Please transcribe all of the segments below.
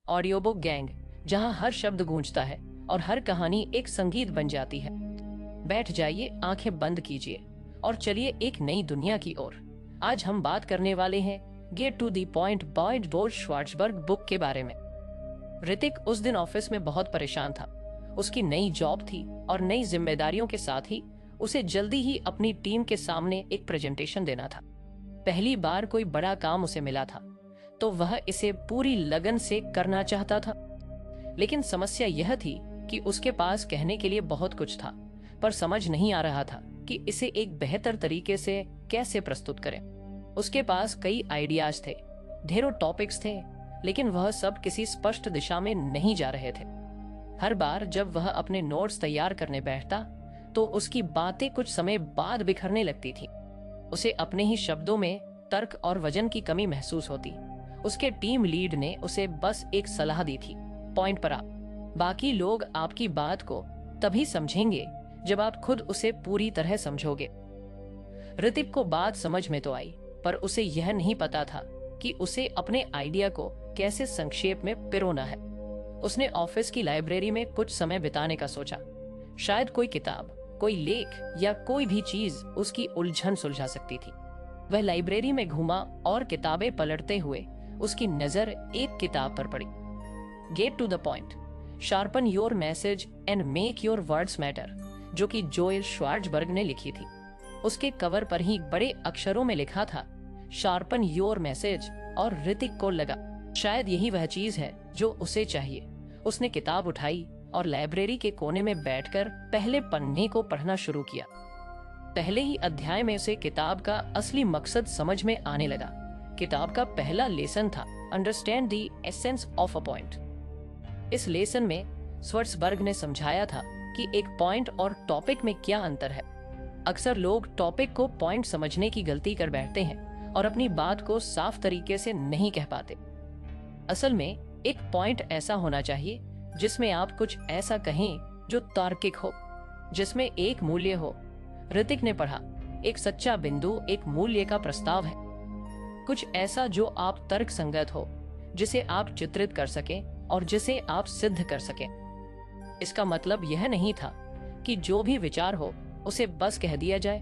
Audio book gang, जहां हर शब्द गूंजता है और हर कहानी एक संगीत बन जाती है। बैठ जाइए, आंखें बंद कीजिए और चलिए एक नई दुनिया की ओर। आज हम बात करने वाले हैं get to the point by George Schwarzberg book के बारे में। ऋतिक उस दिन ऑफिस में बहुत परेशान था। उसकी नई जॉब थी और नई जिम्मेदारियों के साथ ही उसे जल्दी ही अपनी टीम के सामने एक प्रेजेंटेशन देना था। पहली बार कोई बड़ा काम उसे मिला था तो वह इसे पूरी लगन से करना चाहता था। लेकिन समस्या यह थी कि उसके पास कहने के लिए बहुत कुछ था, पर समझ नहीं आ रहा था कि इसे एक बेहतर तरीके से कैसे प्रस्तुत करें। उसके पास कई आइडियाज थे, ढेरों टॉपिक्स थे, लेकिन वह सब किसी स्पष्ट दिशा में नहीं जा रहे थे। हर बार जब वह अपने नोट्स तैयार करने बैठता तो उसकी बातें कुछ समय बाद बिखरने लगती थी। उसे अपने ही शब्दों में तर्क और वजन की कमी महसूस होती। उसके टीम लीड ने उसे बस एक सलाह दी थी, पॉइंट पर आप। बाकी लोग आपकी बात को तभी समझेंगे जब आप खुद उसे पूरी तरह समझोगे। ऋतिक को बात समझ में तो आई, पर उसे यह नहीं पता था कि उसे अपने आइडिया को कैसे संक्षेप में पिरोना है। उसने ऑफिस की लाइब्रेरी में कुछ समय बिताने का सोचा। शायद कोई किताब, कोई लेख या कोई भी चीज उसकी उलझन सुलझा सकती थी। वह लाइब्रेरी में घूमा और किताबें पलटते हुए उसकी नजर एक किताब पर पड़ी, get to the point, sharpen your message and make your words matter, जो कि जोएल श्वार्ज़बर्ग ने लिखी थी। उसके कवर पर ही बड़े अक्षरों में लिखा था, शार्पन योर मैसेज, और ऋतिक को लगा शायद यही वह चीज है जो उसे चाहिए। उसने किताब उठाई और लाइब्रेरी के कोने में बैठकर पहले पन्ने को पढ़ना शुरू किया। पहले ही अध्याय में उसे किताब का असली मकसद समझ में आने लगा। किताब का पहला लेसन था understand the essence of a point. इस लेसन में श्वार्ज़बर्ग ने समझाया था कि एक पॉइंट और टॉपिक में क्या अंतर है। अक्सर लोग टॉपिक को पॉइंट समझने की गलती कर बैठते हैं और अपनी बात को साफ तरीके से नहीं कह पाते। असल में एक पॉइंट ऐसा होना चाहिए जिसमें आप कुछ ऐसा कहें जो तार्किक हो, जिसमें एक मूल्य हो। ऋतिक ने पढ़ा, एक सच्चा बिंदु एक मूल्य का प्रस्ताव है। कुछ ऐसा जो आप तर्क संगत हो, जिसे आप चित्रित कर सकें और जिसे आप सिद्ध कर सकें। इसका मतलब यह नहीं था कि जो भी विचार हो उसे बस कह दिया जाए,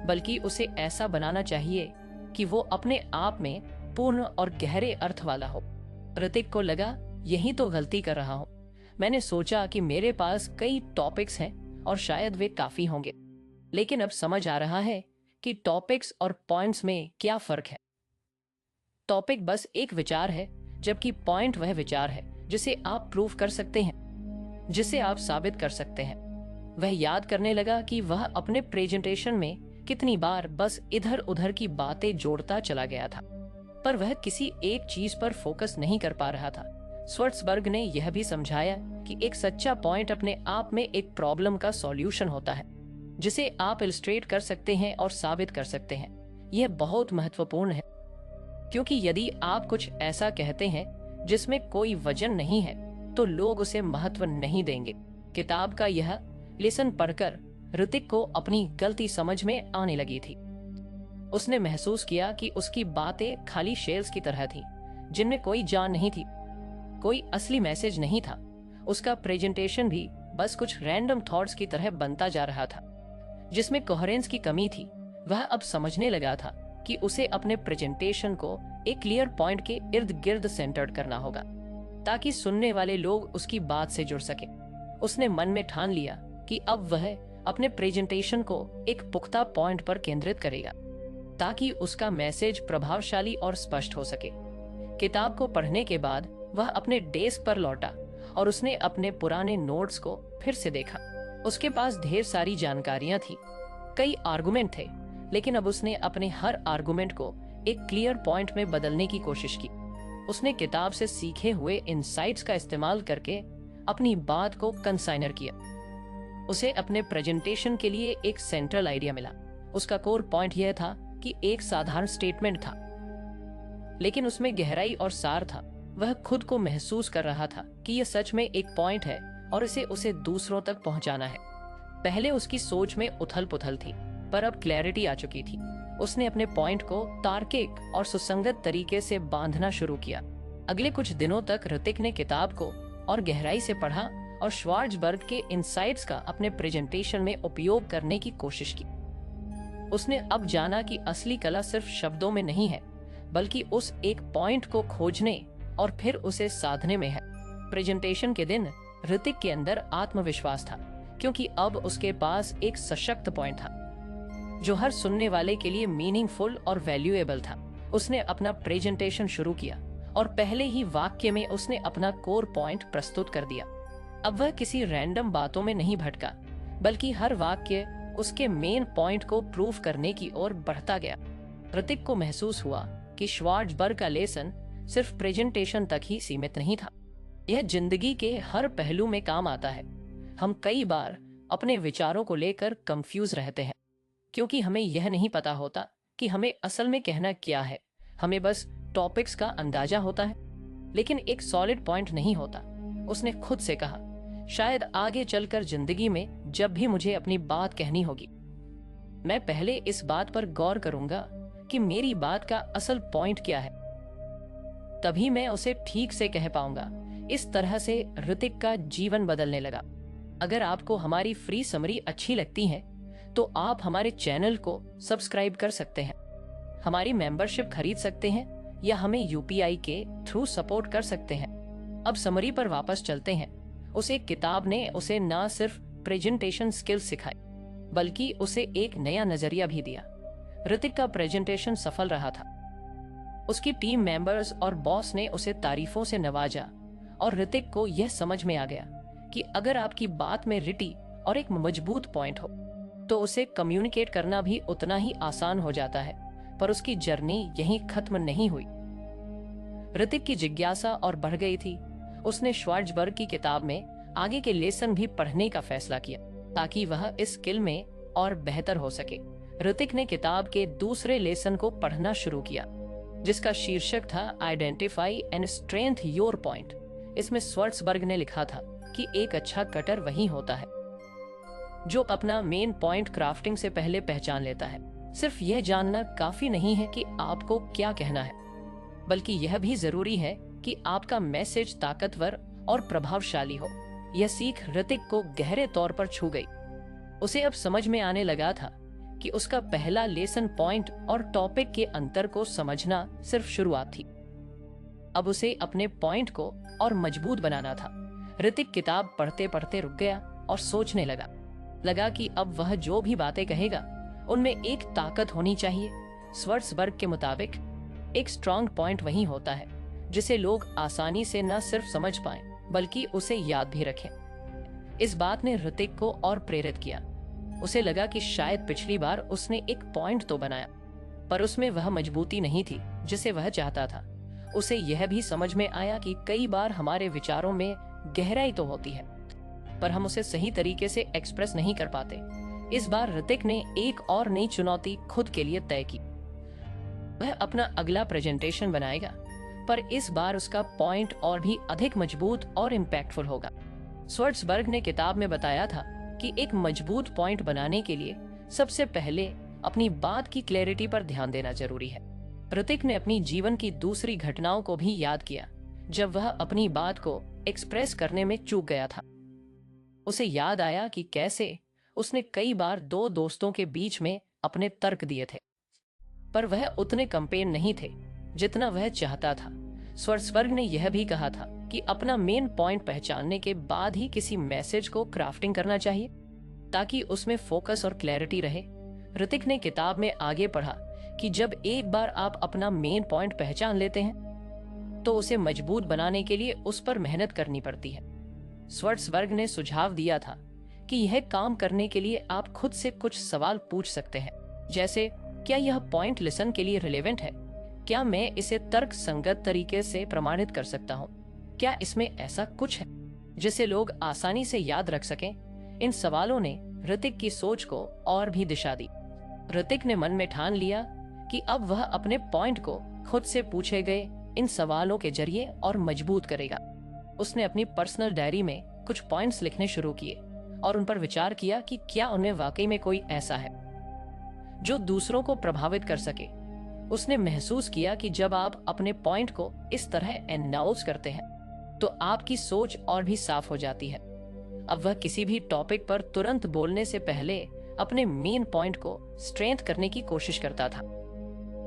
बल्कि उसे ऐसा बनाना चाहिए कि वो अपने आप में पूर्ण और गहरे अर्थ वाला हो। ऋतिक को लगा, यही तो गलती कर रहा हूं। मैंने सोचा कि मेरे पास कई टॉपिक्स हैं और शायद वे काफी होंगे, लेकिन अब समझ आ रहा है कि टॉपिक्स और पॉइंट्स में क्या फर्क है। टॉपिक बस एक विचार है, जबकि पॉइंट वह विचार है जिसे आप प्रूव कर सकते हैं, जिसे आप साबित कर सकते हैं। वह याद करने लगा कि वह अपने प्रेजेंटेशन में कितनी बार बस इधर उधर की बातें जोड़ता चला गया था, पर वह किसी एक चीज पर फोकस नहीं कर पा रहा था। श्वार्ज़बर्ग ने यह भी समझाया कि एक सच्चा पॉइंट अपने आप में एक प्रॉब्लम का सॉल्यूशन होता है, जिसे आप इलस्ट्रेट कर सकते हैं और साबित कर सकते हैं। यह बहुत महत्वपूर्ण है, क्योंकि यदि आप कुछ ऐसा कहते हैं जिसमें कोई वजन नहीं है तो लोग उसे महत्व नहीं देंगे। किताब का यह लेसन पढ़कर ऋतिक को अपनी गलती समझ में आने लगी थी। उसने महसूस किया कि उसकी बातें खाली शेल्स की तरह थीं, जिनमें कोई जान नहीं थी, कोई असली मैसेज नहीं था। उसका प्रेजेंटेशन भी बस कुछ रैंडम थॉट्स की तरह बनता जा रहा था, जिसमें कोहेरेंस की कमी थी। वह अब समझने लगा था कि उसे अपने प्रेजेंटेशन को एक क्लियर पॉइंट के इर्द गिर्द सेंटर्ड करना होगा, ताकि सुनने वाले लोग उसकी बात से जुड़ सके। उसने मन में ठान लिया कि अब वह अपने प्रेजेंटेशन को एक पुख्ता पॉइंट पर केंद्रित करेगा, ताकि उसका मैसेज प्रभावशाली और स्पष्ट हो सके। किताब को पढ़ने के बाद वह अपने डेस्क पर लौटा और उसने अपने पुराने नोट्स को फिर से देखा। उसके पास ढेर सारी जानकारियां थी, कई आर्गुमेंट थे, लेकिन अब उसने अपने हर आर्गुमेंट को एक क्लियर पॉइंट में बदलने की कोशिश की। उसने किताब से सीखे हुए इनसाइट्स का इस्तेमाल करके अपनी बात को कंसाइनर किया। उसे अपने प्रेजेंटेशन के लिए एक सेंट्रल आइडिया मिला। उसका कोर पॉइंट यह था कि एक साधारण स्टेटमेंट था, लेकिन उसमें गहराई और सार था। वह खुद को महसूस कर रहा था कि यह सच में एक पॉइंट है और उसे दूसरों तक पहुंचाना है। पहले उसकी सोच में उथल पुथल थी, पर अब क्लैरिटी आ चुकी थी। उसने अपने पॉइंट को तार्किक और सुसंगत तरीके से बांधना शुरू किया। अगले कुछ दिनों तक ऋतिक ने किताब को और गहराई से पढ़ा और श्वार्ज़बर्ग के इनसाइट्स का अपने प्रेजेंटेशन में उपयोग करने की कोशिश की। उसने अब जाना कि असली कला सिर्फ शब्दों में नहीं है, बल्कि उस एक पॉइंट को खोजने और फिर उसे साधने में है। प्रेजेंटेशन के दिन ऋतिक के अंदर आत्मविश्वास था, क्योंकि अब उसके पास एक सशक्त पॉइंट था जो हर सुनने वाले के लिए मीनिंगफुल और वैल्यूएबल था। उसने अपना प्रेजेंटेशन शुरू किया और पहले ही वाक्य में उसने अपना कोर पॉइंट प्रस्तुत कर दिया। अब वह किसी रैंडम बातों में नहीं भटका, बल्कि हर वाक्य उसके मेन पॉइंट को प्रूव करने की ओर बढ़ता गया। ऋतिक को महसूस हुआ कि श्वार्ज़बर्ग का लेसन सिर्फ प्रेजेंटेशन तक ही सीमित नहीं था, यह जिंदगी के हर पहलू में काम आता है। हम कई बार अपने विचारों को लेकर कंफ्यूज रहते हैं, क्योंकि हमें यह नहीं पता होता कि हमें असल में कहना क्या है। हमें बस टॉपिक्स का अंदाजा होता है, लेकिन एक सॉलिड पॉइंट नहीं होता। उसने खुद से कहा, शायद आगे चलकर जिंदगी में जब भी मुझे अपनी बात कहनी होगी, मैं पहले इस बात पर गौर करूंगा कि मेरी बात का असल पॉइंट क्या है, तभी मैं उसे ठीक से कह पाऊंगा। इस तरह से ऋतिक का जीवन बदलने लगा। अगर आपको हमारी फ्री समरी अच्छी लगती है तो आप हमारे चैनल को सब्सक्राइब कर सकते हैं, हमारी मेंबरशिप खरीद सकते हैं या हमें यूपीआई के थ्रू सपोर्ट कर सकते हैं। अब समरी पर वापस चलते हैं। उस एक किताब ने उसे न सिर्फ प्रेजेंटेशन स्किल्स सिखाई, बल्कि उसे एक नया नजरिया भी दिया। ऋतिक का प्रेजेंटेशन सफल रहा था। उसकी टीम मेंबर्स और बॉस ने उसे तारीफों से नवाजा और ऋतिक को यह समझ में आ गया कि अगर आपकी बात में रिटी और एक मजबूत पॉइंट हो तो उसे कम्युनिकेट करना भी उतना ही आसान हो जाता है। पर उसकी जर्नी यहीं खत्म नहीं हुई। ऋतिक की जिज्ञासा और बढ़ गई थी। उसने श्वार्ज़बर्ग की किताब में आगे के लेसन भी पढ़ने का फैसला किया ताकि वह इस स्किल में और बेहतर हो सके। ऋतिक ने किताब के दूसरे लेसन को पढ़ना शुरू किया, जिसका शीर्षक था identify and strength your point. इसमें श्वार्ज़बर्ग ने लिखा था कि एक अच्छा कटर वही होता है जो अपना मेन पॉइंट क्राफ्टिंग से पहले पहचान लेता है। सिर्फ यह जानना काफी नहीं है कि आपको क्या कहना है, बल्कि यह भी जरूरी है कि आपका मैसेज ताकतवर और प्रभावशाली हो। यह सीख ऋतिक को गहरे तौर पर छू गई। उसे अब समझ में आने लगा था कि उसका पहला लेसन पॉइंट और टॉपिक के अंतर को समझना सिर्फ शुरुआत थी। अब उसे अपने पॉइंट को और मजबूत बनाना था। ऋतिक किताब पढ़ते पढ़ते रुक गया और सोचने लगा कि अब वह जो भी बातें कहेगा उनमें एक ताकत होनी चाहिए। श्वार्ज़बर्ग के मुताबिक एक स्ट्रॉन्ग पॉइंट वही होता है जिसे लोग आसानी से न सिर्फ समझ पाएं बल्कि उसे याद भी रखें। इस बात ने ऋतिक को और प्रेरित किया। उसे लगा कि शायद पिछली बार उसने एक पॉइंट तो बनाया, पर उसमें वह मजबूती नहीं थी जिसे वह चाहता था। उसे यह भी समझ में आया कि कई बार हमारे विचारों में गहराई तो होती है, पर हम उसे सही तरीके से एक्सप्रेस नहीं कर पाते। इस बार ऋतिक ने एक और नई चुनौती खुद के लिए तय की। वह अपना अगला प्रेजेंटेशन बनाएगा, पर इस बार उसका पॉइंट और भी अधिक मजबूत और इम्पैक्टफुल होगा। श्वार्ज़बर्ग ने किताब में बताया था कि एक मजबूत पॉइंट बनाने के लिए सबसे पहले अपनी बात की क्लैरिटी पर ध्यान देना जरूरी है। ऋतिक ने अपनी जीवन की दूसरी घटनाओं को भी याद किया जब वह अपनी बात को एक्सप्रेस करने में चूक गया था। उसे याद आया कि कैसे उसने कई बार दो दोस्तों के बीच में अपने तर्क दिए थे, पर वह उतने कंपेन नहीं थे जितना वह चाहता था। श्वार्ज़बर्ग ने यह भी कहा था कि अपना मेन पॉइंट पहचानने के बाद ही किसी मैसेज को क्राफ्टिंग करना चाहिए ताकि उसमें फोकस और क्लैरिटी रहे। ऋतिक ने किताब में आगे पढ़ा कि जब एक बार आप अपना मेन पॉइंट पहचान लेते हैं तो उसे मजबूत बनाने के लिए उस पर मेहनत करनी पड़ती है। श्वार्ज़बर्ग ने सुझाव दिया था कि यह काम करने के लिए आप खुद से कुछ सवाल पूछ सकते हैं, जैसे क्या यह पॉइंट लिसन के लिए रिलेवेंट है? क्या मैं इसे तर्क संगत तरीके से प्रमाणित कर सकता हूँ? क्या इसमें ऐसा कुछ है जिसे लोग आसानी से याद रख सकें? इन सवालों ने ऋतिक की सोच को और भी दिशा दी। ऋतिक ने मन में ठान लिया कि अब वह अपने पॉइंट को खुद से पूछे गए इन सवालों के जरिए और मजबूत करेगा। उसने अपनी पर्सनल डायरी में कुछ पॉइंट्स लिखने शुरू किए और उन पर विचार किया कि क्या उनमें वाकई में कोई ऐसा है जो दूसरों को प्रभावित कर सके। उसने महसूस किया कि जब आप अपने पॉइंट को इस तरह अनाउंस करते हैं तो आपकी सोच और भी साफ हो जाती है। अब वह किसी भी टॉपिक पर तुरंत बोलने से पहले अपने मेन पॉइंट को स्ट्रेंथ करने की कोशिश करता था।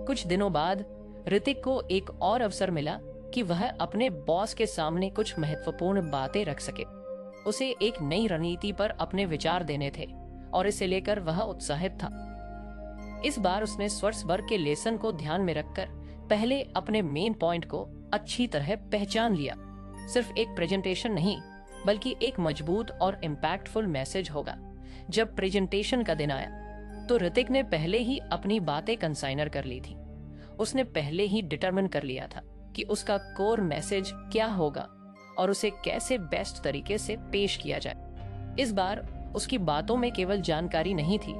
कुछ दिनों बाद ऋतिक को एक और अवसर मिला कि वह अपने बॉस के सामने कुछ महत्वपूर्ण बातें रख सके। उसे एक नई रणनीति पर अपने विचार देने थे और इसे लेकर वह उत्साहित था। इस बार उसने श्वार्ट्ज़बर्ग के लेसन को ध्यान में रखकर पहले अपने मेन पॉइंट को अच्छी तरह पहचान लिया। सिर्फ एक प्रेजेंटेशन नहीं, बल्कि एक मजबूत और इम्पैक्टफुल मैसेज होगा। जब प्रेजेंटेशन का दिन आया तो ऋतिक ने पहले ही अपनी बातें कंसाइनर कर ली थी। उसने पहले ही डिटरमिन कर लिया था कि उसका कोर मैसेज क्या होगा और उसे कैसे बेस्ट तरीके से पेश किया जाए। इस बार उसकी बातों में केवल जानकारी नहीं थी,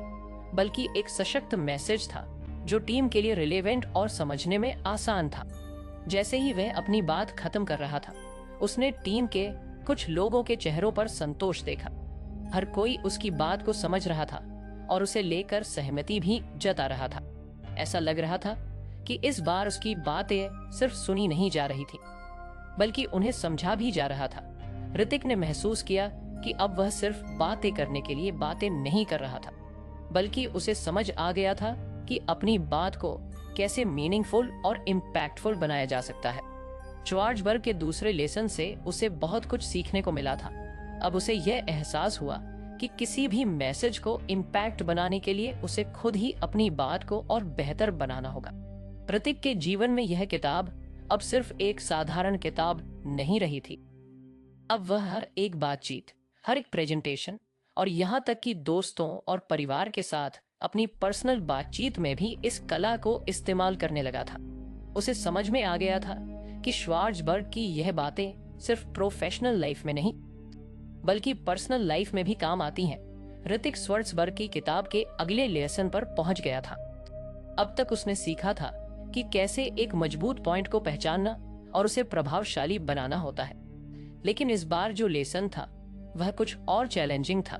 बल्कि एक सशक्त मैसेज था जो टीम के लिए रिलेवेंट और समझने में आसान था। जैसे ही वह अपनी बात खत्म कर रहा था, उसने टीम के कुछ लोगों के चेहरों पर संतोष देखा। हर कोई उसकी बात को समझ रहा था और उसे लेकर सहमति भी जता रहा था। ऐसा लग रहा था कि इस बार उसकी बातें सिर्फ सुनी नहीं जा रही थी, बल्कि उन्हें समझा भी जा रहा था। ऋतिक ने महसूस किया कि अब वह सिर्फ बातें करने के लिए बातें नहीं कर रहा था, बल्कि उसे समझ आ गया था कि अपनी बात को कैसे मीनिंगफुल और इम्पैक्टफुल बनाया जा सकता है। श्वार्ट्ज़बर्ग के दूसरे लेसन से उसे बहुत कुछ सीखने को मिला था। अब उसे यह एहसास हुआ कि किसी भी मैसेज को इम्पैक्ट बनाने के लिए उसे खुद ही अपनी बात को और बेहतर बनाना होगा। ऋतिक के जीवन में यह किताब अब सिर्फ एक साधारण किताब नहीं रही थी। अब वह हर एक बातचीत, हर एक प्रेजेंटेशन और यहाँ तक कि दोस्तों और परिवार के साथ अपनी पर्सनल बातचीत में भी इस कला को इस्तेमाल करने लगा था। उसे समझ में आ गया था कि श्वार्ट्ज़बर्ग की यह बातें सिर्फ प्रोफेशनल लाइफ में नहीं, बल्कि पर्सनल लाइफ में भी काम आती हैं। ऋतिक श्वार्ट्ज़बर्ग की किताब के अगले लेसन पर पहुंच गया था। अब तक उसने सीखा था कि कैसे एक मजबूत पॉइंट को पहचानना और उसे प्रभावशाली बनाना होता है। लेकिन इस बार जो लेसन था वह कुछ और चैलेंजिंग था।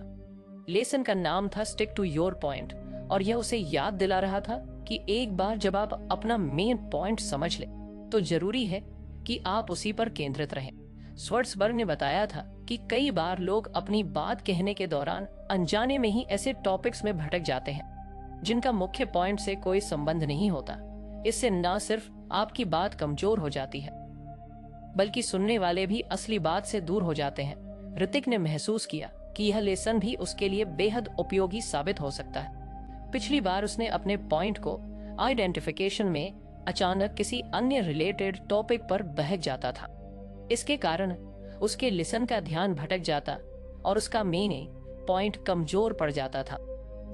लेसन का नाम था स्टिक टू योर पॉइंट, और यह उसे याद दिला रहा था कि एक बार जब आप अपना मेन पॉइंट समझ ले तो जरूरी है कि आप उसी पर केंद्रित रहें। श्वार्ट्ज़बर्ग ने बताया था कि कई बार लोग अपनी बात कहने के दौरान अनजाने में ही ऐसे टॉपिक्स में भटक जाते हैं जिनका मुख्य पॉइंट से कोई संबंध नहीं होता। इससे न सिर्फ आपकी बात कमजोर हो जाती है, बल्कि सुनने वाले भी असली बात से दूर हो जाते हैं। ऋतिक ने महसूस किया कि यह लेसन भी उसके लिए बेहद उपयोगी साबित हो सकता है। पिछली बार उसने अपने पॉइंट को आइडेंटिफिकेशन में अचानक किसी अन्य रिलेटेड टॉपिक पर बहक जाता था। इसके कारण उसके लिसन का ध्यान भटक जाता और उसका मेन पॉइंट कमजोर पड़ जाता था।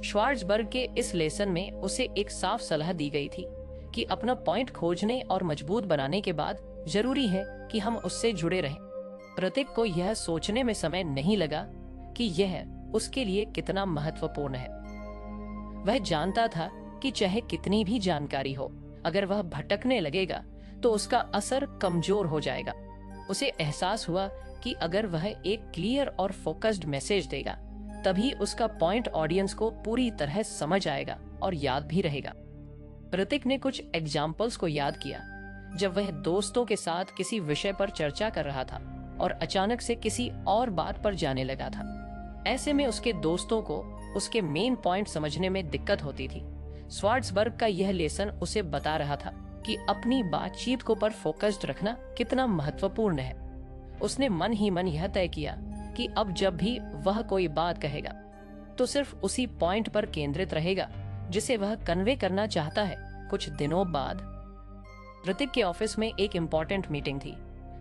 श्वार्ट्ज़बर्ग के इस लेसन में उसे एक साफ सलाह दी गई थी कि अपना पॉइंट खोजने और मजबूत बनाने के बाद जरूरी है कि हम उससे जुड़े रहें। ऋतिक को यह सोचने में समय नहीं लगा कि यह उसके लिए कितना महत्वपूर्ण है। वह जानता था कि चाहे कितनी भी जानकारी हो, अगर वह भटकने लगेगा तो उसका असर कमजोर हो जाएगा। उसे एहसास हुआ कि अगर वह एक क्लियर और फोकस्ड मैसेज देगा, तभी उसका पॉइंट ऑडियंस को पूरी तरह समझ आएगा और याद भी रहेगा। ऋतिक ने कुछ एग्जाम्पल्स को याद किया जब वह दोस्तों के साथ किसी विषय पर चर्चा कर रहा था और अचानक से किसी और बात पर जाने लगा था। ऐसे में उसके दोस्तों को उसके मेन पॉइंट समझने में दिक्कत होती थी। श्वार्ट्ज़बर्ग का यह लेसन उसे बता रहा था कि अपनी बातचीत को पर फोकस्ड रखना कितना महत्वपूर्ण है। उसने मन ही मन यह तय किया कि अब जब भी वह कोई बात कहेगा तो सिर्फ उसी पॉइंट पर केंद्रित रहेगा जिसे वह कन्वे करना चाहता है। कुछ दिनों बाद ऋतिक के ऑफिस में एक इम्पोर्टेंट मीटिंग थी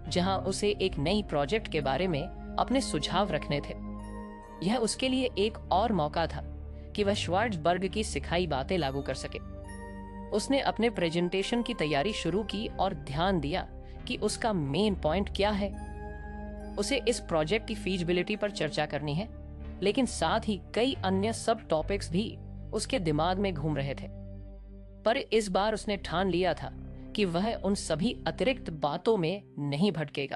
जहां उसे एक नई प्रोजेक्ट के बारे में अपने सुझाव रखने थे। यह उसके लिए एक और मौका था कि वह श्वार्ट्ज़बर्ग की सिखाई बातें लागू कर सके। उसने अपने प्रेजेंटेशन की तैयारी शुरू की और ध्यान दिया कि उसका मेन पॉइंट क्या है। उसे इस प्रोजेक्ट की फीजिबिलिटी पर चर्चा करनी है, लेकिन साथ ही कई अन्य सब टॉपिक्स भी उसके दिमाग में घूम रहे थे। पर इस बार उसने ठान लिया था कि वह उन सभी अतिरिक्त बातों में नहीं भटकेगा।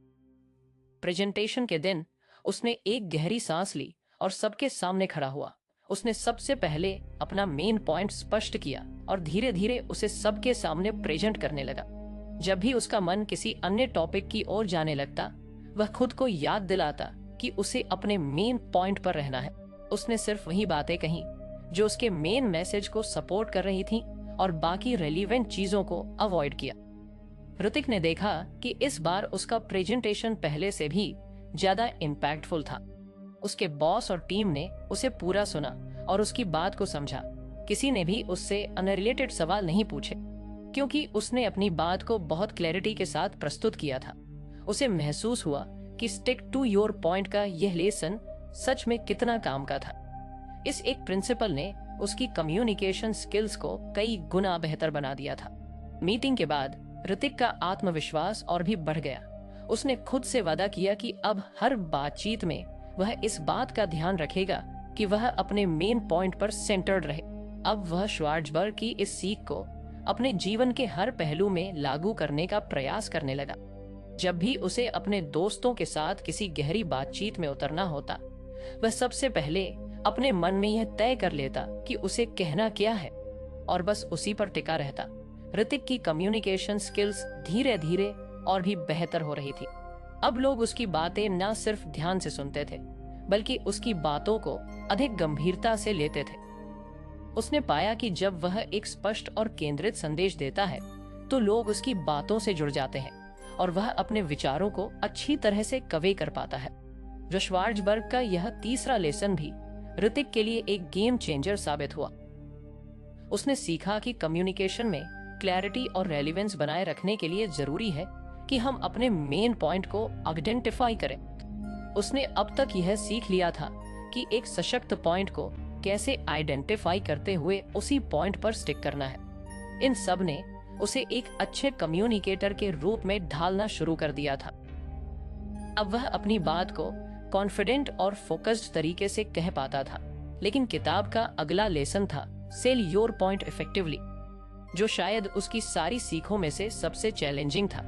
प्रेजेंटेशन के दिन उसने एक गहरी सांस ली और सबके सामने खड़ा हुआ उसने सबसे पहले अपना मेन पॉइंट स्पष्ट किया और धीरे धीरे उसे सबके सामने प्रेजेंट करने लगा। जब भी उसका मन किसी अन्य टॉपिक की ओर जाने लगता, वह खुद को याद दिलाता कि उसे अपने मेन पॉइंट पर रहना है। उसने सिर्फ वही बातें कही जो उसके मेन मैसेज को सपोर्ट कर रही थी और बाकी रेलिवेंट चीजों को अवॉइड किया। ऋतिक ने देखा कि इस बार उसका प्रेजेंटेशन पहले से भी ज्यादा इम्पैक्टफुल था। उसके बॉस और टीम ने उसे पूरा सुना और उसकी बात को समझा। किसी ने भी उससे अनरिलेटेड सवाल नहीं पूछे, क्योंकि उसने अपनी बात को बहुत क्लैरिटी के साथ प्रस्तुत किया था। उसे महसूस हुआ कि स्टिक टू योर पॉइंट का यह लेसन सच में कितना काम का था। इस एक प्रिंसिपल ने उसकी कम्युनिकेशन स्किल्स को कई गुना बेहतर बना दिया था। मीटिंग के बाद ऋतिक का आत्मविश्वास और भी बढ़ गया। उसने खुद से वादा किया कि अब हर बातचीत में वह इस बात का ध्यान रखेगा कि वह अपने मेन पॉइंट पर सेंटर्ड रहे। अब वह श्वार्ज़बर्ग की इस सीख को अपने जीवन के हर पहलू में लागू करने का प्रयास करने लगा। जब भी उसे अपने दोस्तों के साथ किसी गहरी बातचीत में उतरना होता, वह सबसे पहले अपने मन में यह तय कर लेता कि उसे कहना क्या है और बस उसी पर टिका रहता। ऋतिक की कम्युनिकेशन स्किल्स धीरे धीरे और भी बेहतर हो रही थी। अब लोग उसकी बातें न सिर्फ ध्यान से सुनते थे, बल्कि उसकी बातों को अधिक गंभीरता से लेते थे। उसने पाया कि जब वह एक स्पष्ट और केंद्रित संदेश देता है, तो लोग उसकी बातों से जुड़ जाते हैं और वह अपने विचारों को अच्छी तरह से कन्वे कर पाता है। जो श्वार्ज़बर्ग का यह तीसरा लेसन भी ऋतिक के लिए एक गेम चेंजर साबित हुआ। उसने सीखा कि कम्युनिकेशन में क्लैरिटी और रेलेवेंस बनाए रखने के लिए जरूरी है कि हम अपने मेन पॉइंट को आइडेंटिफाई करें। उसने अब तक यह सीख लिया था कि एक सशक्त पॉइंट को कैसे आइडेंटिफाई करते हुए उसी पॉइंट पर स्टिक करना है। इन सब ने उसे एक अच्छे कम्युनिकेटर के रूप में ढालना शुरू कर दिया था। अब वह अपनी बात को कॉन्फिडेंट और फोकस्ड तरीके से कह पाता था। लेकिन किताब का अगला लेसन था सेल योर पॉइंट इफेक्टिवली, जो शायद उसकी सारी सीखों में से सबसे चैलेंजिंग था।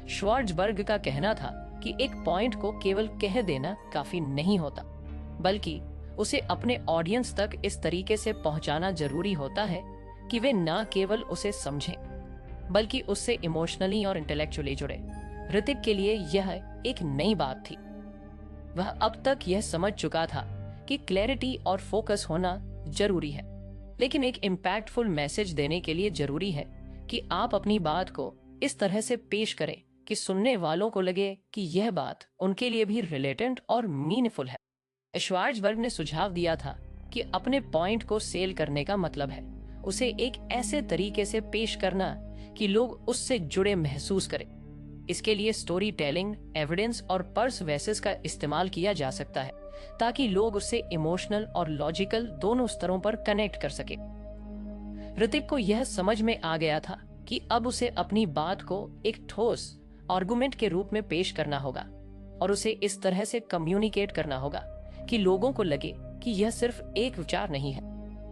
श्वार्ज़बर्ग का कहना था कि एक पॉइंट को केवल कह देना काफी नहीं होता, बल्कि उसे अपने ऑडियंस तक इस तरीके से पहुंचाना जरूरी होता है कि वे न केवल उसे समझें, बल्कि उससे इमोशनली और इंटेलेक्चुअली जुड़े। ऋतिक के लिए यह एक नई बात थी। वह अब तक यह समझ चुका था कि क्लैरिटी और फोकस होना जरूरी है, लेकिन एक इम्पैक्टफुल मैसेज देने के लिए जरूरी है कि आप अपनी बात को इस तरह से पेश करें कि सुनने वालों को लगे कि यह बात उनके लिए भी रिलेटेंट और मीनिंगफुल है। श्वार्ज़बर्ग ने सुझाव दिया था कि अपने पॉइंट को सेल करने का मतलब है उसे एक ऐसे तरीके से पेश करना कि लोग उससे जुड़े महसूस करें। इसके लिए स्टोरी टेलिंग, एविडेंस और पर्सवेसिव का इस्तेमाल किया जा सकता है, ताकि लोग उससे इमोशनल और लॉजिकल दोनों स्तरों पर कनेक्ट कर सके। ऋतिक को यह समझ में आ गया था कि अब उसे अपनी बात को एक ठोस आर्गुमेंट के रूप में पेश करना होगा और उसे इस तरह से कम्युनिकेट करना होगा कि लोगों को लगे कि यह सिर्फ एक विचार नहीं है,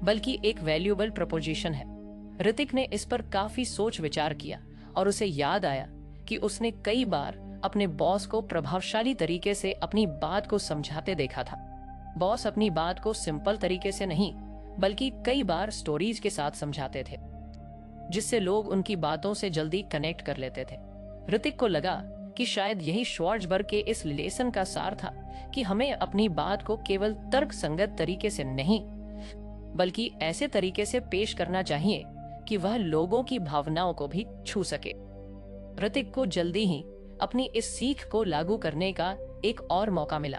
बल्कि एक वैल्यूएबल प्रपोजिशन है। ऋतिक ने इस पर काफी सोच विचार किया और उसे याद आया कि उसने कई बार अपने बॉस को प्रभावशाली तरीके से अपनी बात को समझाते देखा था। बॉस अपनी बात को सिंपल तरीके से नहीं, बल्कि कई बार स्टोरीज के साथ समझाते थे, जिससे लोग उनकी बातों से जल्दी कनेक्ट कर लेते थे। ऋतिक को लगा कि शायद यही श्वार्ज़बर्ग के इस लेसन का सार था कि हमें अपनी बात को केवल तर्कसंगत तरीके से नहीं, बल्कि ऐसे तरीके से पेश करना चाहिए कि वह लोगों की भावनाओं को भी छू सके। ऋतिक को जल्दी ही अपनी इस सीख को लागू करने का एक और मौका मिला।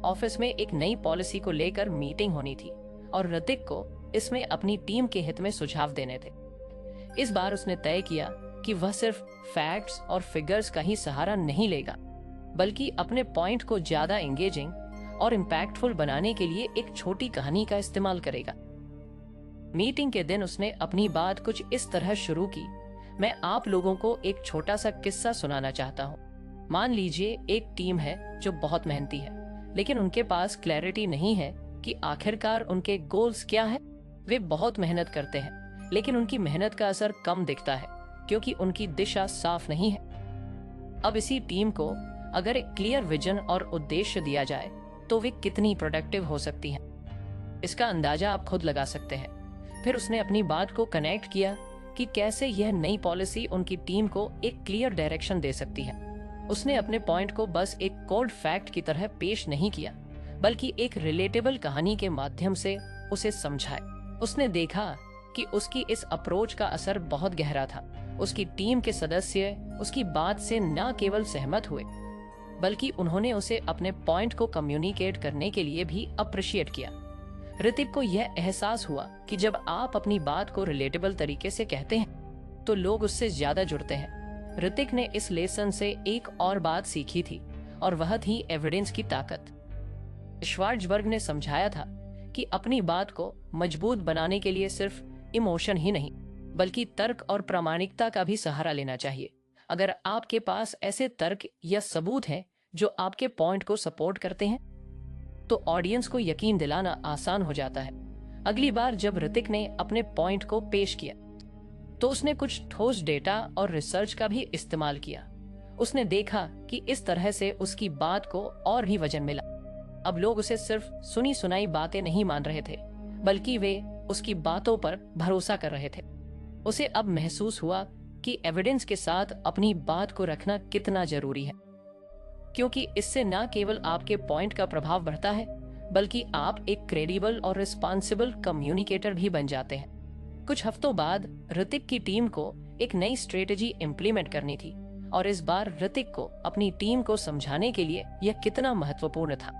ऑफिस में एक नई पॉलिसी को लेकर मीटिंग होनी थी और ऋतिक को इसमें अपनी टीम के हित में सुझाव देने थे। इस बार उसने तय किया कि वह सिर्फ फैक्ट्स और फिगर्स का ही सहारा नहीं लेगा, बल्कि अपने पॉइंट को ज्यादा एंगेजिंग और इम्पैक्टफुल बनाने के लिए एक छोटी कहानी का इस्तेमाल करेगा। मीटिंग के दिन उसने अपनी बात कुछ इस तरह शुरू की, मैं आप लोगों को एक छोटा सा किस्सा सुनाना चाहता हूँ। मान लीजिए एक टीम है जो बहुत मेहनती है, लेकिन उनके पास क्लैरिटी नहीं है कि आखिरकार उनके गोल्स क्या है। वे बहुत मेहनत करते हैं, लेकिन उनकी मेहनत का असर कम दिखता है क्योंकि उनकी दिशा साफ नहीं है। अब इसी टीम को अगर एक क्लियर विजन और उद्देश्य दिया जाए तो वे कितनी प्रोडक्टिव हो सकती हैं। इसका अंदाजा आप खुद लगा सकते हैं। फिर उसने अपनी बात को कनेक्ट किया कि कैसे यह नई पॉलिसी उनकी टीम को एक क्लियर डायरेक्शन दे सकती है। उसने अपने पॉइंट को बस एक कोल्ड फैक्ट की तरह पेश नहीं किया, बल्कि एक रिलेटेबल कहानी के माध्यम से उसे समझाया। उसने देखा कि उसकी इस अप्रोच का असर बहुत गहरा था। उसकी टीम के सदस्य उसकी बात से न केवल सहमत हुए, बल्कि उन्होंने उसे अपने पॉइंट को कम्युनिकेट करने के लिए भी अप्रिशिएट किया। ऋतिक को यह एहसास हुआ कि जब आप अपनी बात को रिलेटेबल तरीके से कहते हैं तो लोग उससे ज्यादा जुड़ते हैं। ऋतिक ने इस लेसन से एक और बात सीखी थी, और वह थी एविडेंस की ताकत। श्वार्ज़बर्ग ने समझाया था कि अपनी बात को मजबूत बनाने के लिए सिर्फ इमोशन ही नहीं, बल्कि तर्क और प्रामाणिकता का भी सहारा लेना चाहिए। अगर आपके पास ऐसे तर्क या सबूत हैं जो आपके पॉइंट को सपोर्ट करते हैं, तो ऑडियंस को यकीन दिलाना आसान हो जाता है। अगली बार जब ऋतिक ने अपने पॉइंट को पेश किया, तो उसने कुछ ठोस डेटा और रिसर्च का भी इस्तेमाल किया। उसने देखा कि इस तरह से उसकी बात को और भी वजन मिला। अब लोग उसे सिर्फ सुनी सुनाई बातें नहीं मान रहे थे, बल्कि वे उसकी बातों पर भरोसा कर रहे थे। उसे अब महसूस हुआ कि एविडेंस के साथ अपनी बात को रखना कितना जरूरी है, क्योंकि इससे न केवल आपके पॉइंट का प्रभाव बढ़ता है, बल्कि आप एक क्रेडिबल और रिस्पॉन्सिबल कम्युनिकेटर भी बन जाते हैं। कुछ हफ्तों बाद ऋतिक की टीम को एक नई स्ट्रेटेजी इम्प्लीमेंट करनी थी, और इस बार ऋतिक को अपनी टीम को समझाने के लिए यह कितना महत्वपूर्ण था।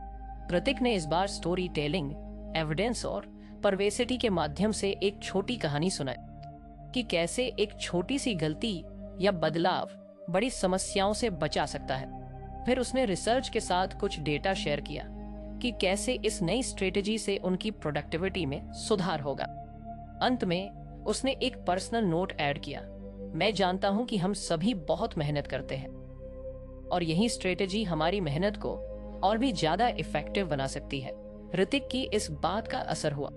ऋतिक ने इस बार स्टोरी टेलिंग, एविडेंस और परवेसिटी के माध्यम से एक छोटी कहानी सुनाई कि कैसे एक छोटी सी गलती या बदलाव बड़ी समस्याओं से बचा सकता है। फिर उसने रिसर्च के साथ कुछ डेटा शेयर किया कि कैसे इस नई स्ट्रेटेजी से उनकी प्रोडक्टिविटी में सुधार होगा। अंत में उसने एक पर्सनल नोट ऐड किया, मैं जानता हूं कि हम सभी बहुत मेहनत करते हैं, और यही स्ट्रेटेजी हमारी मेहनत को और भी ज्यादा इफेक्टिव बना सकती है। ऋतिक की इस बात का असर हुआ।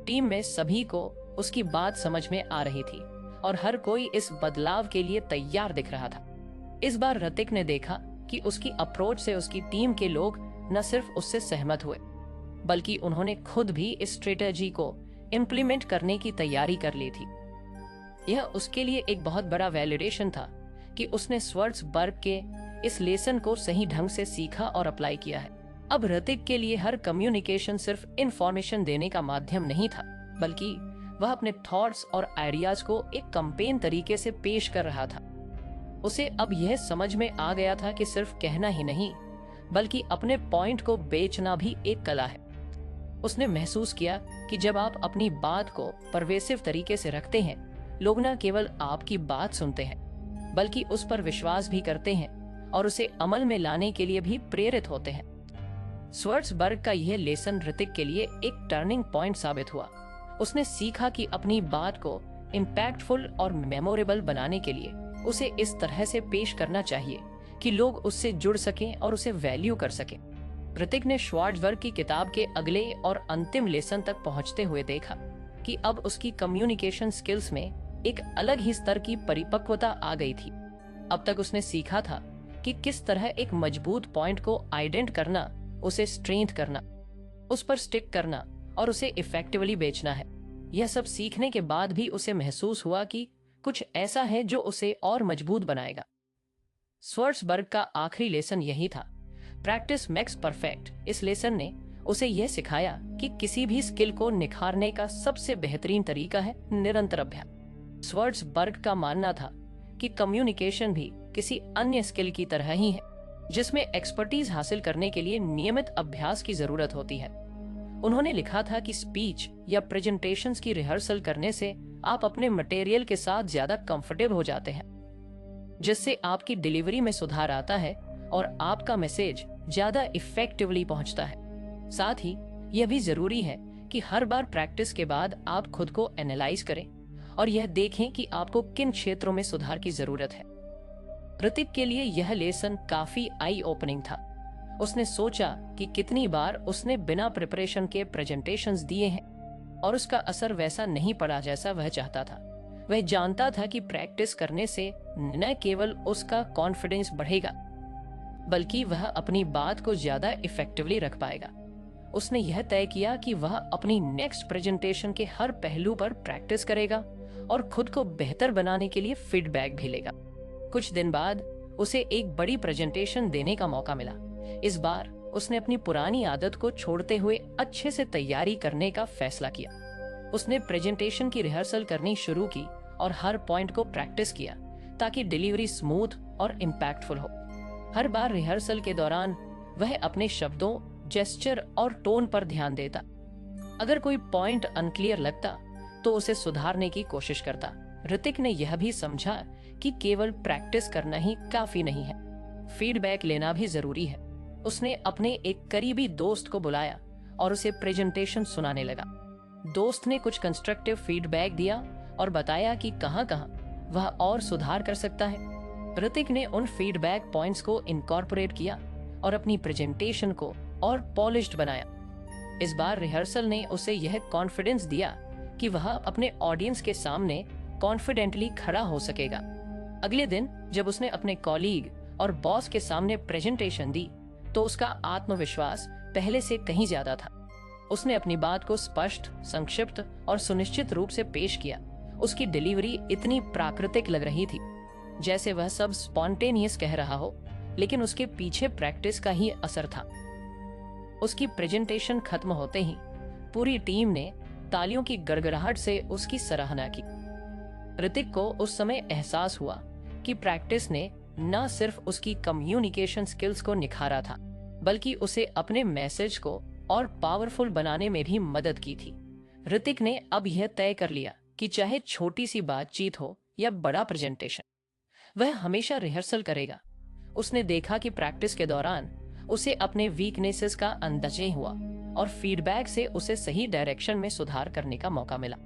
टीम में सभी को उसकी बात समझ में आ रही थी, और हर कोई इस बदलाव के लिए तैयार दिख रहा था। इस बार ऋतिक ने देखा कि उसकी अप्रोच से उसकी टीम के लोग न सिर्फ उससे सहमत हुए, बल्कि उन्होंने खुद भी इस स्ट्रेटेजी को इम्प्लीमेंट करने की तैयारी कर ली थी। यह उसके लिए एक बहुत बड़ा वैलिडेशन था कि उसने श्वार्ज़बर्ग के इस लेसन को सही ढंग से सीखा और अप्लाई किया है। अब ऋतिक के लिए हर कम्युनिकेशन सिर्फ इंफॉर्मेशन देने का माध्यम नहीं था, बल्कि वह अपने थॉट्स और आइडियाज को एक कैंपेन तरीके से पेश कर रहा था। उसे अब यह समझ में आ गया था कि सिर्फ कहना ही नहीं, बल्कि अपने पॉइंट को बेचना भी एक कला है। उसने महसूस किया कि जब आप अपनी बात को परवेसिव तरीके से रखते हैं, लोग न केवल आपकी बात सुनते हैं, बल्कि उस पर विश्वास भी करते हैं और उसे अमल में लाने के लिए भी प्रेरित होते हैं। श्वार्ज़बर्ग का यह लेसन ऋतिक के लिए एक टर्निंग पॉइंट साबित हुआ। उसने सीखा कि अपनी बात को इम्पैक्टफुल और मेमोरेबल बनाने के लिए उसे इस तरह से पेश करना चाहिए कि लोग उससे जुड़ सकें और उसे वैल्यू कर सकें। ऋतिक ने श्वार्ज़बर्ग की किताब के अगले और अंतिम लेसन तक पहुंचते हुए देखा कि अब उसकी कम्युनिकेशन स्किल्स में एक अलग ही स्तर की परिपक्वता आ गई थी। अब तक उसने सीखा था कि किस तरह एक मजबूत पॉइंट को आइडेंट करना, उसे स्ट्रेंथ करना, उस पर स्टिक करना और उसे इफेक्टिवली बेचना है। यह सब सीखने के बाद भी उसे महसूस हुआ कि कुछ ऐसा है जो उसे और मजबूत बनाएगा। श्वार्ज़बर्ग का आखिरी लेसन यही था, प्रैक्टिस मेक्स परफेक्ट। इस लेसन ने उसे यह सिखाया कि किसी भी स्किल को निखारने का सबसे बेहतरीन तरीका है निरंतर अभ्यास। श्वार्ज़बर्ग का मानना था कि कम्युनिकेशन भी किसी अन्य स्किल की तरह ही है, जिसमें एक्सपर्टीज हासिल करने के लिए नियमित अभ्यास की जरूरत होती है। उन्होंने लिखा था कि स्पीच या प्रेजेंटेशंस की रिहर्सल करने से आप अपने मटेरियल के साथ ज्यादा कंफर्टेबल हो जाते हैं, जिससे आपकी डिलीवरी में सुधार आता है और आपका मैसेज ज्यादा इफेक्टिवली पहुंचता है। साथ ही यह भी जरूरी है कि हर बार प्रैक्टिस के बाद आप खुद को एनालाइज करें और यह देखें कि आपको किन क्षेत्रों में सुधार की जरूरत है। ऋतिक के लिए यह लेसन काफी आई ओपनिंग था। उसने सोचा कि कितनी बार उसने बिना प्रिपरेशन के प्रेजेंटेशंस दिए हैं और उसका असर वैसा नहीं पड़ा जैसा वह चाहता था। वह जानता था कि प्रैक्टिस करने से न केवल उसका कॉन्फिडेंस बढ़ेगा, बल्कि वह अपनी बात को ज्यादा इफेक्टिवली रख पाएगा। उसने यह तय किया कि वह अपनी नेक्स्ट प्रेजेंटेशन के हर पहलू पर प्रैक्टिस करेगा और खुद को बेहतर बनाने के लिए फीडबैक भी लेगा। कुछ दिन बाद उसे एक बड़ी प्रेजेंटेशन देने का मौका मिला। इस बार उसने अपनी पुरानी आदत को छोड़ते हुए अच्छे से तैयारी करने का फैसला किया। उसने प्रेजेंटेशन की रिहर्सल करनी शुरू की और हर पॉइंट को प्रैक्टिस किया ताकि डिलीवरी स्मूथ और इम्पैक्टफुल हो। हर बार रिहर्सल के दौरान वह अपने शब्दों, जेस्चर और टोन पर ध्यान देता। अगर कोई पॉइंट अनक्लियर लगता तो उसे सुधारने की कोशिश करता। ऋतिक ने यह भी समझा कि केवल प्रैक्टिस करना ही काफी नहीं है, फीडबैक लेना भी जरूरी है। उसने अपने एक करीबी दोस्त को बुलाया और उसे प्रेजेंटेशन सुनाने लगा। दोस्त ने कुछ कंस्ट्रक्टिव फीडबैक दिया और बताया कि कहां-कहां वह और सुधार कर सकता है। ऋतिक ने उन फीडबैक पॉइंट्स को इनकॉर्पोरेट किया और अपनी प्रेजेंटेशन को और पॉलिश्ड बनाया। इस बार रिहर्सल ने उसे यह कॉन्फिडेंस दिया कि वह अपने ऑडियंस के सामने कॉन्फिडेंटली खड़ा हो सकेगा। अगले दिन जब उसने अपने कॉलीग और बॉस के सामने प्रेजेंटेशन दी तो उसका आत्मविश्वास पहले से कहीं ज्यादा था। उसने अपनी बात को स्पष्ट, संक्षिप्त और सुनिश्चित रूप से पेश किया। उसकी डिलीवरी इतनी प्राकृतिक लग रही थी, जैसे वह सब स्पॉन्टेनियस कह रहा हो, लेकिन उसके पीछे प्रैक्टिस का ही असर था। उसकी प्रेजेंटेशन खत्म होते ही पूरी टीम ने तालियों की गड़गड़ाहट से उसकी सराहना की। ऋतिक को उस समय एहसास हुआ कि प्रैक्टिस ने न सिर्फ उसकी कम्युनिकेशन स्किल्स को निखारा था, बल्कि उसे अपने मैसेज को और पावरफुल बनाने में भी मदद की थी। ऋतिक ने अब यह तय कर लिया कि चाहे छोटी सी बातचीत हो या बड़ा प्रेजेंटेशन, वह हमेशा रिहर्सल करेगा। उसने देखा कि प्रैक्टिस के दौरान उसे अपने वीकनेसेस का अंदाजा हुआ और फीडबैक से उसे सही डायरेक्शन में सुधार करने का मौका मिला।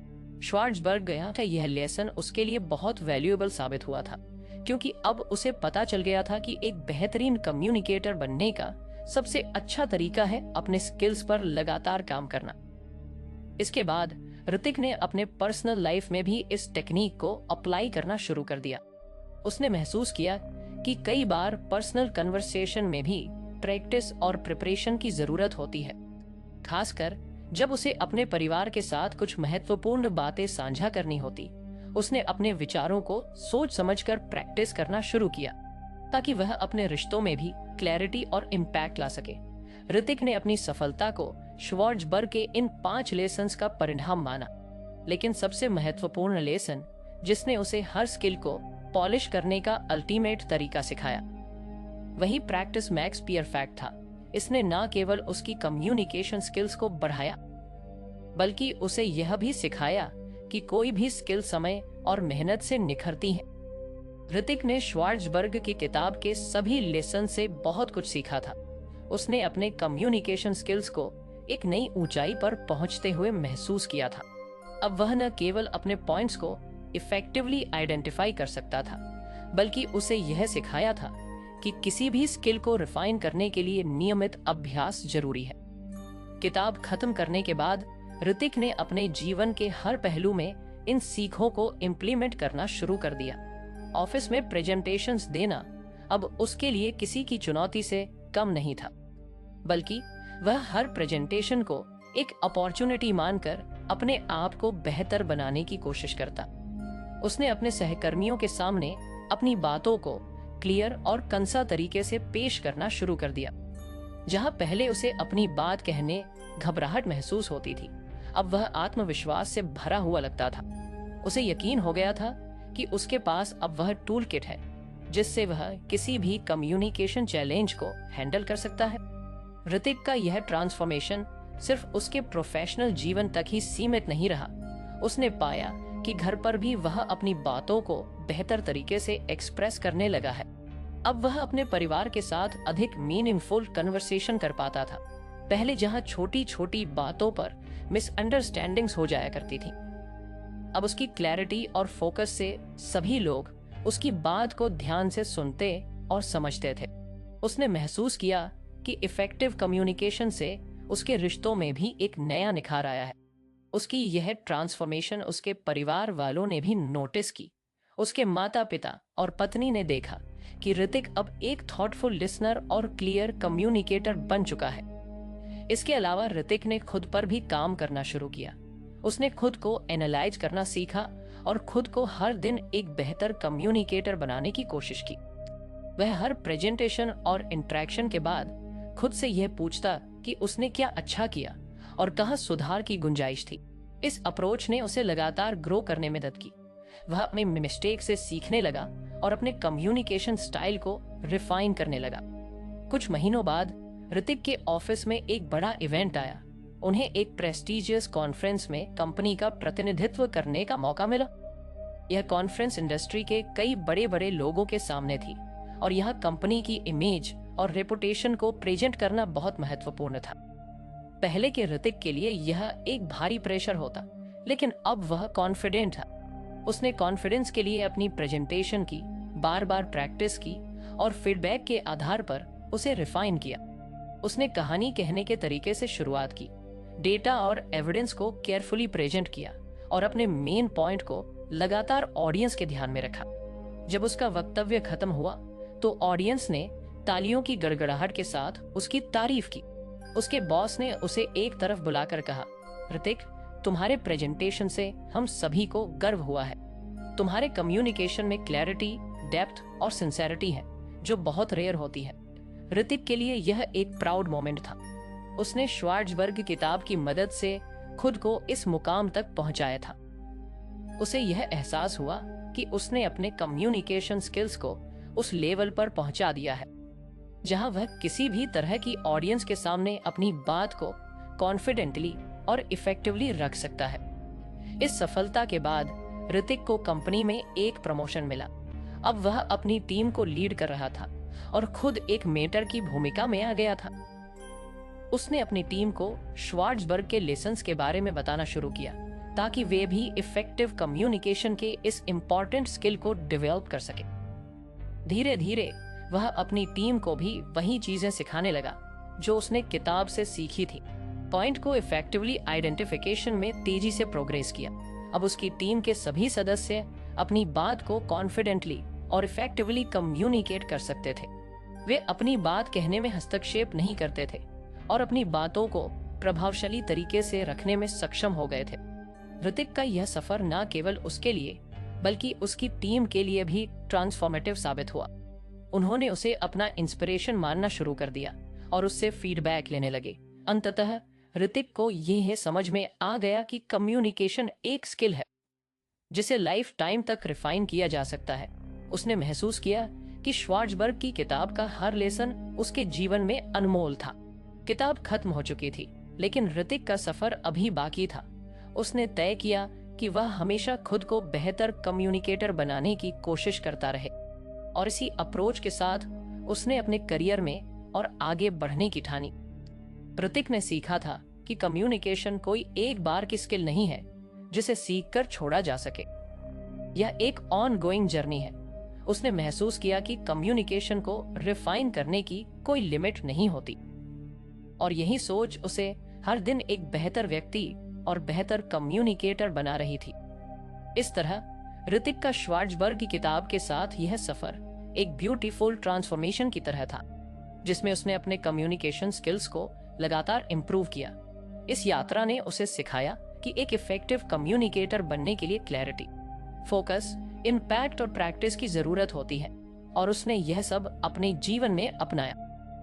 श्वार्ट्जबर्ग गया था। यह लेसन उसके लिए बहुत वैल्यूएबल साबित हुआ था, क्योंकि अब उसे पता चल गया था कि एक बेहतरीन कम्युनिकेटर बनने का सबसे अच्छा तरीका है अपने स्किल्स पर लगातार काम करना। इसके बाद ऋतिक ने अपने पर्सनल लाइफ में भी इस टेक्निक को अप्लाई करना शुरू कर दिया। उसने महसूस किया कि कई बार पर्सनल कन्वर्सेशन में भी प्रैक्टिस और प्रिपरेशन की जरूरत होती है, खासकर जब उसे अपने परिवार के साथ कुछ महत्वपूर्ण बातें साझा करनी होती। उसने अपने विचारों को सोच समझकर प्रैक्टिस करना शुरू किया ताकि वह अपने रिश्तों में भी क्लैरिटी और इम्पैक्ट ला सके। ऋतिक ने अपनी सफलता को श्वार्ट्जबर्ग के इन 5 लेसन्स का परिणाम माना, लेकिन सबसे महत्वपूर्ण लेसन जिसने उसे हर स्किल को पॉलिश करने का अल्टीमेट तरीका सिखाया, वही प्रैक्टिस मैक्स परफेक्ट था। इसने न केवल उसकी कम्युनिकेशन स्किल्स को बढ़ाया, बल्कि उसे यह भी सिखाया कि कोई भी स्किल समय और मेहनत से निखरती है। ऋतिक ने श्वार्ट्जबर्ग की किताब के सभी लेसन से बहुत कुछ सीखा था। उसने अपने कम्युनिकेशन स्किल्स को एक नई ऊंचाई पर पहुंचते हुए महसूस किया था। अब वह न केवल अपने पॉइंट्स को इफेक्टिवली आइडेंटिफाई कर सकता था, बल्कि उसे यह सिखाया था कि किसी भी स्किल को रिफाइन करने के लिए नियमित अभ्यास जरूरी है। किताब खत्म करने के बाद ऋतिक ने अपने जीवन के हर पहलू में इन सीखों को इम्प्लीमेंट करना शुरू कर दिया। ऑफिस में प्रेजेंटेशंस देना अब उसके लिए किसी की चुनौती से कम नहीं था, बल्कि वह हर प्रेजेंटेशन को एक अपॉर्चुनिटी मानकर अपने आप को बेहतर बनाने की कोशिश करता। उसने अपने सहकर्मियों के सामने अपनी बातों को क्लियर और कंसा तरीके से पेश करना शुरू कर दिया। जहां पहले उसे अपनी बात कहने घबराहट महसूस होती थी, अब वह आत्मविश्वास से भरा हुआ लगता था। उसे यकीन हो गया था कि उसके पास अब वह टूल किट है जिससे वह किसी भी कम्युनिकेशन चैलेंज को हैंडल कर सकता है। ऋतिक का यह ट्रांसफॉर्मेशन सिर्फ उसके प्रोफेशनल जीवन तक ही सीमित नहीं रहा। उसने पाया कि घर पर भी वह अपनी बातों को बेहतर तरीके से एक्सप्रेस करने लगा है। अब वह अपने परिवार के साथ अधिक मीनिंगफुल कन्वर्सेशन कर पाता था। पहले जहां छोटी छोटी बातों पर मिसअंडरस्टैंडिंग्स हो जाया करती थी, अब उसकी क्लैरिटी और फोकस से सभी लोग उसकी बात को ध्यान से सुनते और समझते थे। उसने महसूस किया कि इफेक्टिव कम्युनिकेशन से उसके रिश्तों में भी एक नया निखार आया है। उसकी यह ट्रांसफॉर्मेशन उसके परिवार वालों ने भी नोटिस की। उसके माता पिता और पत्नी ने देखा कि ऋतिक अब एक थॉटफुल लिसनर और क्लियर कम्युनिकेटर बन चुका है। इसके अलावा ऋतिक ने खुद पर भी काम करना शुरू किया। उसने खुद को एनालाइज करना सीखा और खुद को हर दिन एक बेहतर कम्युनिकेटर बनाने की कोशिश की। वह हर प्रेजेंटेशन और इंटरेक्शन के बाद खुद से यह पूछता कि उसने क्या अच्छा किया और कहाँ सुधार की गुंजाइश थी। इस अप्रोच ने उसे लगातार ग्रो करने में मदद की। वह अपने मिस्टेक से सीखने लगा और अपने कम्युनिकेशन स्टाइल को रिफाइन करने लगा। कुछ महीनों बाद ऋतिक के ऑफिस में एक बड़ा इवेंट आया। उन्हें एक प्रेस्टिजियस कॉन्फ्रेंस में कंपनी का प्रतिनिधित्व करने का मौका मिला। यह कॉन्फ्रेंस इंडस्ट्री के कई बड़े बड़े लोगों के सामने थी और यह कंपनी की इमेज और रेपुटेशन को प्रेजेंट करना बहुत महत्वपूर्ण था। पहले के ऋतिक के लिए यह एक भारी प्रेशर होता, लेकिन अब वह कॉन्फिडेंट था। उसने कॉन्फिडेंस के लिए अपनी प्रेजेंटेशन की, बार बार प्रैक्टिस की और फीडबैक के आधार पर उसे रिफाइन किया। उसने कहानी कहने के तरीके से शुरुआत की, डेटा और एविडेंस को केयरफुली प्रेजेंट किया और अपने मेन पॉइंट को लगातार ऑडियंस के ध्यान में रखा। जब उसका वक्तव्य खत्म हुआ तो ऑडियंस ने तालियों की गड़गड़ाहट के साथ उसकी तारीफ की। उसके बॉस ने उसे एक तरफ बुलाकर कहा, ऋतिक, तुम्हारे प्रेजेंटेशन से हम सभी को गर्व हुआ है। तुम्हारे कम्युनिकेशन में क्लैरिटी, डेप्थ और सिंसेरिटी है, जो बहुत रेयर होती है। ऋतिक के लिए यह एक प्राउड मोमेंट था। उसने श्वार्ट्जबर्ग किताब की मदद से खुद को इस मुकाम तक पहुंचाया था। उसे यह एहसास हुआ कि उसने अपने कम्युनिकेशन स्किल्स को उस लेवल पर पहुंचा दिया है जहां वह किसी भी तरह की ऑडियंस के सामने अपनी बात को कॉन्फिडेंटली और इफेक्टिवली रख सकता है। इस सफलता के बाद ऋतिक को कंपनी में एक प्रमोशन मिला। अब वह अपनी टीम को लीड कर रहा था और खुद एक मेंटर की भूमिका में आ गया था। उसने अपनी टीम को श्वार्ट्जबर्ग के लेसन्स के बारे में बताना शुरू किया ताकि वे भी इफेक्टिव कम्युनिकेशन के इस इम्पोर्टेंट स्किल को डेवलप कर सके। धीरे धीरे वह अपनी टीम को भी वही चीजें सिखाने लगा जो उसने किताब से सीखी थी। पॉइंट को इफेक्टिवली आइडेंटिफिकेशन में तेजी से प्रोग्रेस किया। अब उसकी टीम के सभी सदस्य अपनी बात को कॉन्फिडेंटली और इफेक्टिवली कम्युनिकेट कर सकते थे। वे अपनी बात कहने में हस्तक्षेप नहीं करते थे और अपनी बातों को प्रभावशाली तरीके से रखने में सक्षम हो गए थे। ऋतिक का यह सफर न केवल उसके लिए बल्कि उसकी टीम के लिए भी ट्रांसफॉर्मेटिव साबित हुआ। उन्होंने उसे अपना इंस्पिरेशन मानना शुरू कर दिया और उससे फीडबैक लेने लगे। अंततः ऋतिक को यह समझ में आ गया कि कम्युनिकेशन एक स्किल है जिसे लाइफ टाइम तक रिफाइन किया जा सकता है। उसने महसूस किया कि श्वार्ट्जबर्ग की किताब का हर लेसन उसके जीवन में अनमोल था। किताब खत्म हो चुकी थी, लेकिन ऋतिक का सफर अभी बाकी था। उसने तय किया कि वह हमेशा खुद को बेहतर कम्युनिकेटर बनाने की कोशिश करता रहे और इसी अप्रोच के साथ उसने अपने करियर में और आगे बढ़ने की ठानी। ऋतिक ने सीखा था कि कम्युनिकेशन कोई एक बार की स्किल नहीं है जिसे सीखकर छोड़ा जा सके। यह एक ऑनगोइंग जर्नी है। उसने महसूस किया कि कम्युनिकेशन को रिफाइन करने की कोई लिमिट नहीं होती और यही सोच उसे हर दिन एक बेहतर व्यक्ति और बेहतर कम्युनिकेटर बना रही थी। इस तरह ऋतिक का श्वार्ट्जबर्ग की किताब के साथ यह सफर एक ब्यूटीफुल ट्रांसफॉर्मेशन की तरह था, जिसमें उसने अपने कम्युनिकेशन स्किल्स को लगातार इंप्रूव किया। इस यात्रा ने उसे सिखाया कि एक इफेक्टिव कम्युनिकेटर बनने के लिए क्लैरिटी, फोकस, इम्पैक्ट और प्रैक्टिस की जरूरत होती है और उसने यह सब अपने जीवन में अपनाया।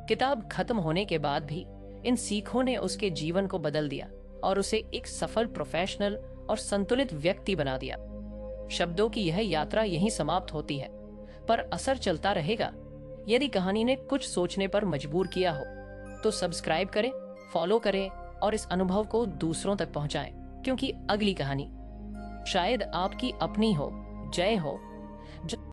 किताब खत्म होने के बाद भी इन सीखों ने उसके जीवन को बदल दिया और उसे एक सफल प्रोफेशनल और संतुलित व्यक्ति बना दिया। शब्दों की यह यात्रा यहीं समाप्त होती है, पर असर चलता रहेगा। यदि कहानी ने कुछ सोचने पर मजबूर किया हो तो सब्सक्राइब करें, फॉलो करें और इस अनुभव को दूसरों तक पहुंचाएं, क्योंकि अगली कहानी शायद आपकी अपनी हो। जय हो।